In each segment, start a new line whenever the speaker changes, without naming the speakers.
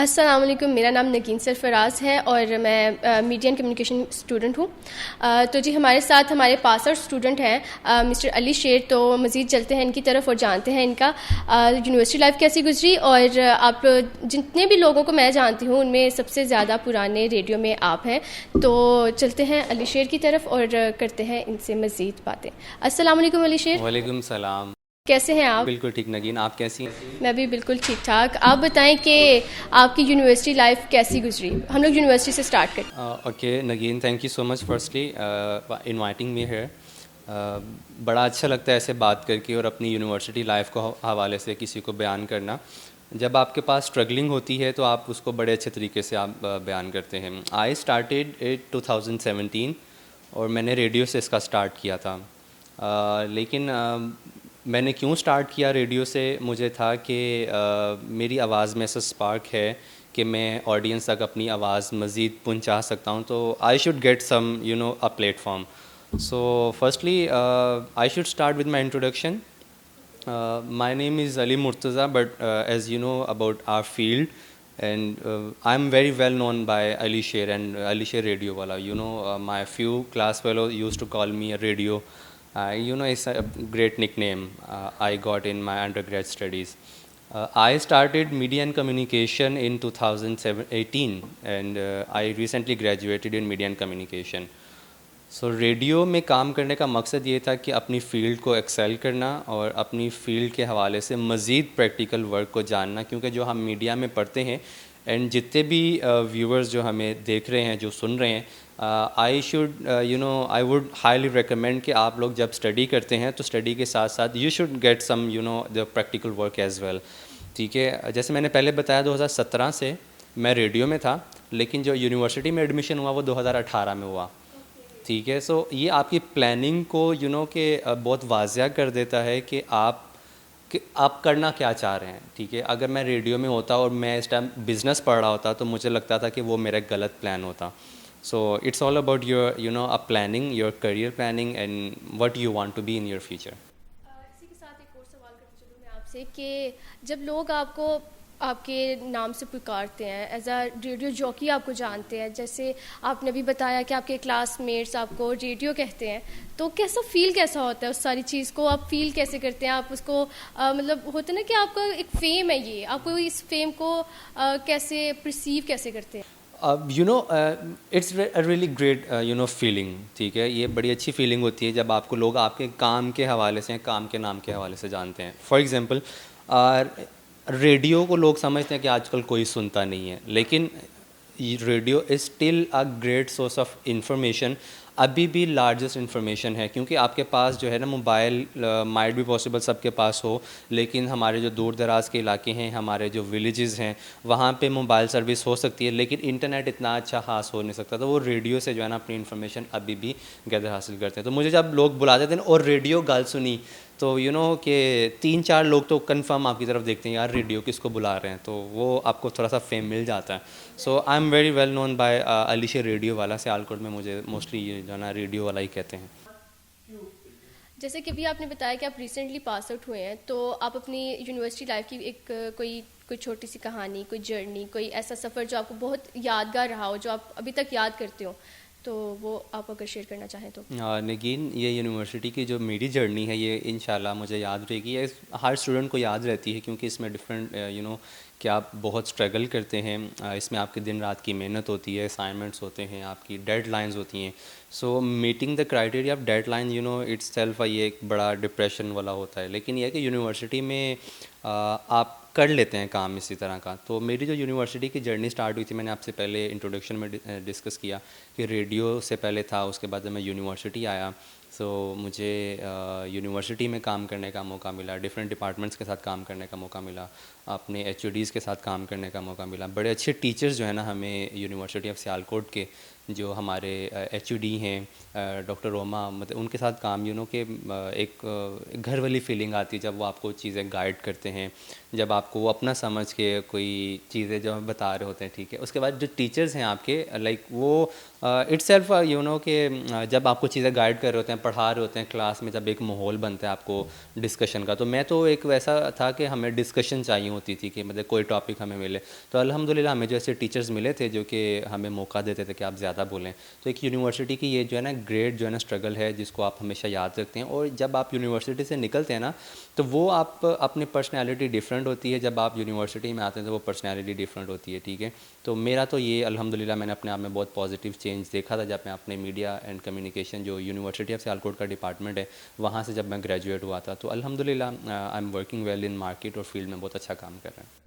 السلام علیکم. میرا نام نگین سرفراز ہے اور میں میڈیا اینڈ کمیونیکیشن اسٹوڈنٹ ہوں. تو جی ہمارے ساتھ ہمارے پاس آؤٹ اسٹوڈنٹ ہیں مسٹر علی شیر. تو مزید چلتے ہیں ان کی طرف اور جانتے ہیں ان کا یونیورسٹی لائف کیسی گزری. اور آپ جتنے بھی لوگوں کو میں جانتی ہوں ان میں سب سے زیادہ پرانے ریڈیو میں آپ ہیں. تو چلتے ہیں علی شیر کی طرف اور کرتے ہیں ان سے مزید باتیں. السلام علیکم علی شیر.
وعلیکم السلام.
کیسے ہیں آپ؟
بالکل ٹھیک نگین, آپ کیسی ہیں؟
میں بھی بالکل ٹھیک ٹھاک. آپ بتائیں کہ آپ کی یونیورسٹی لائف کیسی گزری. ہم لوگ یونیورسٹی سے اسٹارٹ کریں.
Okay Nageen, thank you so much firstly inviting me here. بڑا اچھا لگتا ہے ایسے بات کر کے اور اپنی یونیورسٹی لائف کو حوالے سے کسی کو بیان کرنا. جب آپ کے پاس اسٹرگلنگ ہوتی ہے تو آپ اس کو بڑے اچھے طریقے سے آپ بیان کرتے ہیں. آئی اسٹارٹیڈ ایٹ 2017 اور میں نے ریڈیو سے اس کا اسٹارٹ کیا تھا. لیکن میں نے کیوں سٹارٹ کیا ریڈیو سے, مجھے تھا کہ میری آواز میں ایسا اسپارک ہے کہ میں آڈینس تک اپنی آواز مزید پہنچا سکتا ہوں. تو I should get some a platform. So firstly I should start with my introduction. My name is Ali Murtaza, but as you know about our field and I'm very well known by Ali Sher and Ali Sher Radio wala. My few class fellows used to call me a radio. It's a great nickname I got in my undergrad studies. I started media and communication in 2018 and I recently graduated in media and communication. So radio میں کام کرنے کا مقصد یہ تھا کہ اپنی field کو axial کرنا اور اپنی فیلڈ کے حوالے سے مزید پریکٹیکل ورک کو جاننا, کیونکہ جو ہم میڈیا میں پڑھتے ہیں اینڈ جتنے بھی ویورز جو ہمیں دیکھ رہے ہیں, جو سن رہے ہیں, آئی ووڈ ہائیلی ریکمینڈ کہ آپ لوگ جب اسٹڈی کرتے ہیں تو اسٹڈی کے ساتھ ساتھ you should get some the practical work as well. ٹھیک ہے, جیسے میں نے پہلے بتایا 2017 سے میں ریڈیو میں تھا, لیکن جو یونیورسٹی میں ایڈمیشن ہوا وہ 2018 میں ہوا. ٹھیک ہے, سو یہ آپ کی پلاننگ کو کہ بہت واضح کر دیتا ہے کہ آپ کرنا کیا چاہ رہے ہیں. ٹھیک ہے, اگر میں ریڈیو میں ہوتا اور میں اس ٹائم بزنس پڑھ رہا ہوتا تو مجھے لگتا تھا کہ وہ میرا غلط پلان ہوتا. So it's all about your planning, your career planning and what you want to be in your future.
اسی کے ساتھ ایک اور سوال کرتی چلوں میں آپ سے کہ جب لوگ آپ کو آپ کے نام سے پکارتے ہیں, ایز اے ریڈیو جاکی آپ کو جانتے ہیں, جیسے آپ نے بھی بتایا کہ آپ کے کلاس میٹس آپ کو ریڈیو کہتے ہیں, تو کیسا ہوتا ہے اس ساری چیز کو آپ فیل کیسے کرتے ہیں؟ آپ اس کو مطلب ہوتا ہے نا کہ آپ کا ایک فیم ہے, یہ آپ کو اس فیم کو کیسے پرسیو کیسے کرتے ہیں؟
It's really great feeling. ٹھیک ہے, یہ بڑی اچھی فیلنگ ہوتی ہے جب آپ کو لوگ آپ کے کام کے حوالے سے, کام کے نام کے حوالے سے جانتے ہیں. فار ایگزامپل ریڈیو کو لوگ سمجھتے ہیں کہ آج کل کوئی سنتا نہیں ہے, لیکن radio is still a great source of information. ابھی بھی لارجسٹ انفارمیشن ہے, کیونکہ آپ کے پاس جو ہے نا موبائل مائٹ بھی پاسبل سب کے پاس ہو, لیکن ہمارے جو دور دراز کے علاقے ہیں, ہمارے جو ولیجز ہیں, وہاں پہ موبائل سروس ہو سکتی ہے لیکن انٹرنیٹ اتنا اچھا خاص ہو نہیں سکتا. تو وہ ریڈیو سے جو ہے نا اپنی انفارمیشن ابھی بھی گیدر حاصل کرتے ہیں. تو مجھے جب لوگ بلاتے تھے اور ریڈیو گال سنی تو کہ 3-4 لوگ تو کنفرم آپ کی طرف دیکھتے ہیں, یار ریڈیو کس کو بلا رہے ہیں, تو وہ آپ کو تھوڑا سا فیم مل جاتا ہے. So I am very well known by Ali Sher radio والا. سیالکوٹ میں مجھے موسٹلی یہ جو ہے نا ریڈیو والا ہی کہتے ہیں.
جیسے کہ ابھی آپ نے بتایا کہ آپ ریسنٹلی پاس آؤٹ ہوئے ہیں, تو آپ اپنی یونیورسٹی لائف کی ایک کوئی چھوٹی سی کہانی, کوئی جرنی, کوئی ایسا سفر جو آپ کو بہت یادگار رہا ہو, جو آپ ابھی تک یاد کرتے ہو, تو وہ آپ اگر شیئر کرنا چاہیں تو.
نگین, یہ یونیورسٹی کی جو میری جرنی ہے یہ انشاءاللہ مجھے یاد رہے گی. ہر اسٹوڈنٹ کو یاد رہتی ہے, کیونکہ اس میں ڈفرینٹ کہ آپ بہت اسٹرگل کرتے ہیں, اس میں آپ کے دن رات کی محنت ہوتی ہے, اسائنمنٹس ہوتے ہیں, آپ کی ڈیڈ لائنز ہوتی ہیں. So meeting the criteria of deadline itself یہ ایک بڑا ڈپریشن والا ہوتا ہے. لیکن یہ ہے کہ یونیورسٹی میں آپ کر لیتے ہیں کام اسی طرح کا. تو میری جو یونیورسٹی کی جرنی اسٹارٹ ہوئی تھی, میں نے آپ سے پہلے انٹروڈکشن میں ڈسکس کیا کہ ریڈیو سے پہلے تھا, اس کے بعد جب میں یونیورسٹی آیا تو مجھے یونیورسٹی میں کام کرنے کا موقع ملا, ڈفرینٹ ڈپارٹمنٹس کے ساتھ کام کرنے کا موقع ملا, اپنے ایچ او ڈیز کے ساتھ کام کرنے کا موقع ملا. بڑے اچھے ٹیچرز جو ہیں نا ہمیں یونیورسٹی آف سیالکوٹ کے, جو ہمارے ایچ او ڈی ہیں ڈاکٹر روما, مطلب ان کے ساتھ کام کہ ایک گھر والی فیلنگ آتی ہے جب وہ آپ کو چیزیں گائیڈ کرتے ہیں, جب آپ کو وہ اپنا سمجھ کے کوئی چیزیں جو بتا رہے ہوتے ہیں. ٹھیک ہے, اس کے بعد جو ٹیچرز ہیں آپ کے, لائک وہ اٹ سیلف کہ جب آپ کو چیزیں گائیڈ کر رہے ہوتے ہیں, پڑھا رہے ہوتے ہیں کلاس میں, جب ایک ماحول بنتا ہے آپ کو ڈسکشن کا, تو میں تو ایک ویسا تھا کہ ہمیں ڈسکشن چاہیے ہوتی تھی کہ مطلب کوئی ٹاپک ہمیں ملے, تو الحمدللہ ہمیں جو ایسے ٹیچرز ملے تھے جو کہ ہمیں موقع دیتے تھے کہ آپ زیادہ بولیں. تو ایک یونیورسٹی کی یہ جو ہے نا گریٹ جو ہے نا اسٹرگل ہے جس کو آپ ہمیشہ یاد رکھتے ہیں, اور جب آپ یونیورسٹی سے نکلتے ہیں نا تو وہ آپ اپنی پرسنالٹی ڈفرینٹ ہوتی ہے, جب آپ یونیورسٹی میں آتے ہیں تو وہ پرسنالٹی ڈفرینٹ ہوتی ہے, ٹھیک ہے. تو میرا تو یہ الحمدللہ میں نے اپنے آپ میں بہت پازیٹیو چینج دیکھا تھا جب میں اپنے میڈیا اینڈ کمیونیکیشن جو یونیورسٹی آف سیالکوٹ کا ڈپارٹمنٹ ہے وہاں سے جب میں گریجویٹ ہوا تھا, تو الحمدللہ I am working well in market اور فیلڈ میں بہت اچھا کام کر رہے ہیں.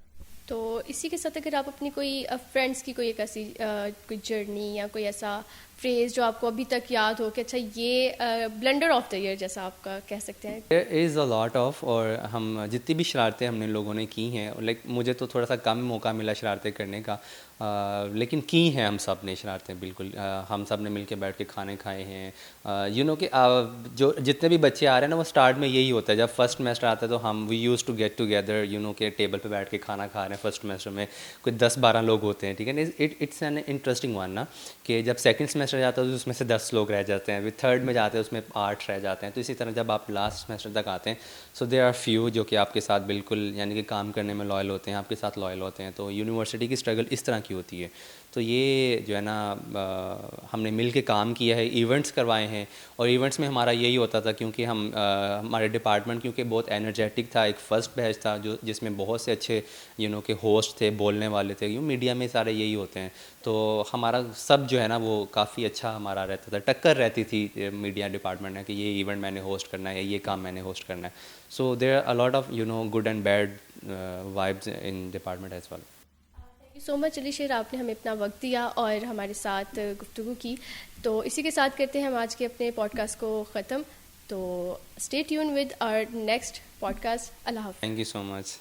تو اسی کے ساتھ اگر آپ اپنی کوئی فرینڈس کی کوئی ایک ایسی کوئی جرنی یا کوئی ایسا فریز جو آپ کو ابھی تک یاد ہو کہ اچھا یہ بلنڈر آف دا ایئر جیسا آپ کا کہہ سکتے ہیں.
دیر از اے لاٹ آف, اور ہم جتنی بھی شرارتیں ہم نے لوگوں نے کی ہیں, لائک مجھے تو تھوڑا سا کم موقع ملا شرارتیں کرنے کا, لیکن کی ہیں ہم سب نے شرارتیں بالکل. ہم سب نے مل کے بیٹھ کے کھانے کھائے ہیں. یو نو کہ جو جتنے بھی بچے آ رہے ہیں نا وہ اسٹارٹ میں یہی ہوتا ہے, جب فرسٹ سمیسٹر آتا ہے تو ہم we use to get together, you know کہ ٹیبل پہ بیٹھ کے کھانا کھا رہے ہیں. فرسٹ سمیسٹر میں کوئی 10-12 لوگ ہوتے ہیں, ٹھیک ہے. اٹس این انٹرسٹنگ ون نا کہ جب سیکنڈ سمیسٹر جاتا ہے تو اس میں سے 10 لوگ رہ جاتے ہیں, پھر تھرڈ میں جاتے ہیں اس میں 8 رہ جاتے ہیں. تو اسی طرح جب آپ لاسٹ سمیسٹر تک آتے ہیں سو دیر آر فیو جو کہ آپ کے ساتھ بالکل یعنی کہ کام کرنے میں لائل ہوتے ہیں, آپ کے ساتھ لائل ہوتے ہیں. تو یونیورسٹی کی اسٹرگل اس طرح کی ہوتی ہے. تو یہ جو ہے نا ہم نے مل کے کام کیا ہے, ایونٹس کروائے ہیں, اور ایونٹس میں ہمارا یہی ہوتا تھا کیونکہ ہمارے ڈپارٹمنٹ کیونکہ بہت انرجیٹک تھا, ایک فرسٹ بیچ تھا جس میں بہت سے اچھے یو نو کہ ہوسٹ تھے, بولنے والے تھے. یوں میڈیا میں سارے یہی ہوتے ہیں, تو ہمارا سب جو ہے نا وہ کافی اچھا ہمارا رہتا تھا, ٹکر رہتی تھی میڈیا ڈپارٹمنٹ میں کہ یہ ایونٹ میں نے ہوسٹ کرنا ہے, یہ کام میں نے ہوسٹ کرنا ہے. So there are a lot of you know good and bad vibes in department as well.
Thank you so much Ali Sher, آپ نے ہمیں اپنا وقت دیا اور ہمارے ساتھ گفتگو کی. تو اسی کے ساتھ کرتے ہیں ہم آج کے اپنے پوڈ کاسٹ کو ختم. تو stay tune with our next podcast. اللہ حافظ.
Thank you so much.